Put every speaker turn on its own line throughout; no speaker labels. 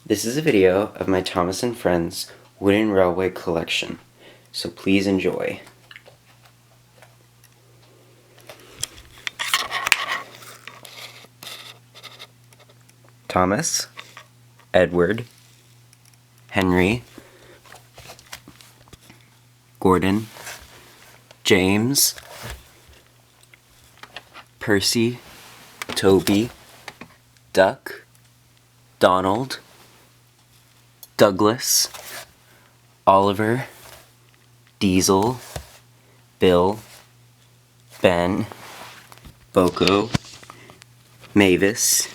This is a video of my Thomas & Friends wooden railway collection, so please enjoy. Thomas, Edward, Henry, Gordon, James, Percy, Toby, Duck, Donald, Douglas, Oliver, Diesel, Bill, Ben, Boko, Mavis,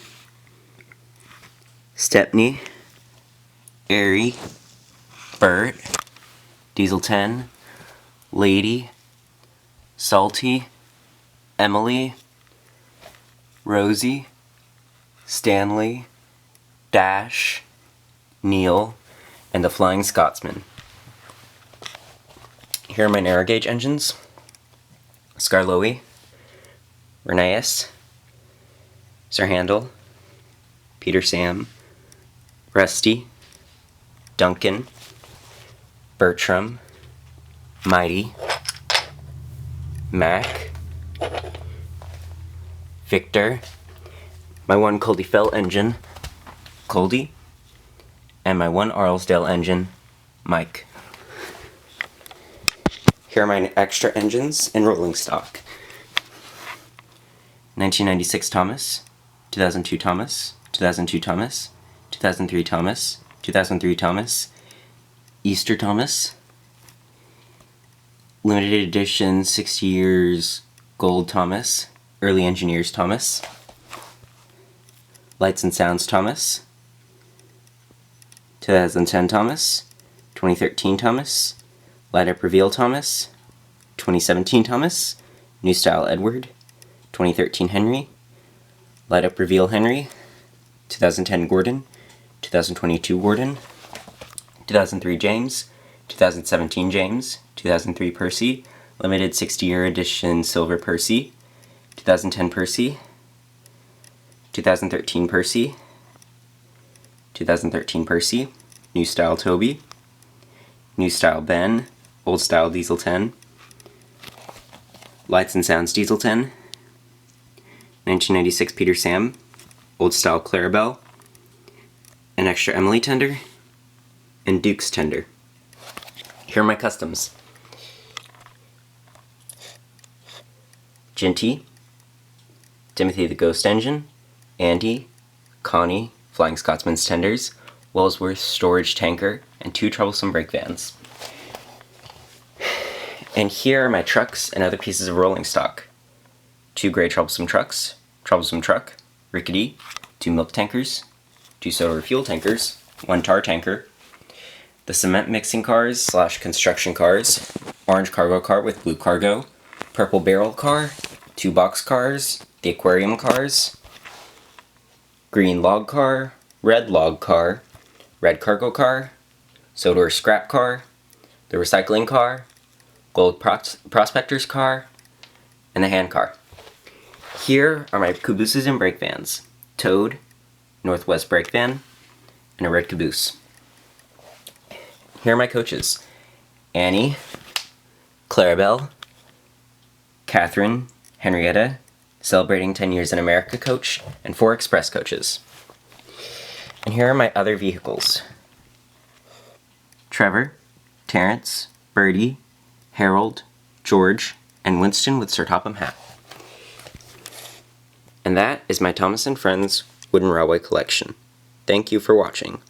Stepney, Airy, Bert, Diesel 10, Lady, Salty, Emily, Rosie, Stanley, Dash, Neil, and the Flying Scotsman. Here are my narrow gauge engines: Skarloey, Rheneas, Sir Handel, Peter Sam, Rusty, Duncan, Bertram, Mighty, Mac, Victor, my one Culdee Fell engine, Culdee, and my one Arlesdale engine, Mike. Here are my extra engines in rolling stock: 1996 Thomas, 2002 Thomas, 2002 Thomas, 2003 Thomas, 2003 Thomas, Easter Thomas, limited edition 60 years gold Thomas, early engineers Thomas, Lights and Sounds Thomas, 2010 Thomas, 2013 Thomas, Light Up Reveal Thomas, 2017 Thomas, New Style Edward, 2013 Henry, Light Up Reveal Henry, 2010 Gordon, 2022 Gordon, 2003 James, 2017 James, 2003 Percy, limited 60-year edition silver Percy, 2010 Percy, 2013 Percy, 2013 Percy, New Style Toby, New Style Ben, Old Style Diesel 10, Lights and Sounds Diesel 10, 1996 Peter Sam, Old Style Clarabelle, an extra Emily tender, and Duke's tender. Here are my customs: Ginty, Timothy the Ghost Engine, Andy, Connie, Flying Scotsman's tenders, Wellsworth storage tanker, and 2 troublesome brake vans. And here are my trucks and other pieces of rolling stock: 2 gray troublesome trucks, troublesome truck, rickety, 2 milk tankers, 2 soda refuel tankers, 1 tar tanker, the cement mixing cars / construction cars, orange cargo car with blue cargo, purple barrel car, 2 box cars, the aquarium cars, green log car, red cargo car, soda scrap car, the recycling car, gold prospector's car, and the hand car. Here are my cabooses and brake vans: Toad, Northwest brake van, and a red caboose. Here are my coaches: Annie, Clarabelle, Catherine, Henrietta, celebrating 10 years in America coach, and 4 express coaches. And here are my other vehicles: Trevor, Terrence, Bertie, Harold, George, and Winston with Sir Topham Hatt. And that is my Thomas & Friends wooden railway collection. Thank you for watching.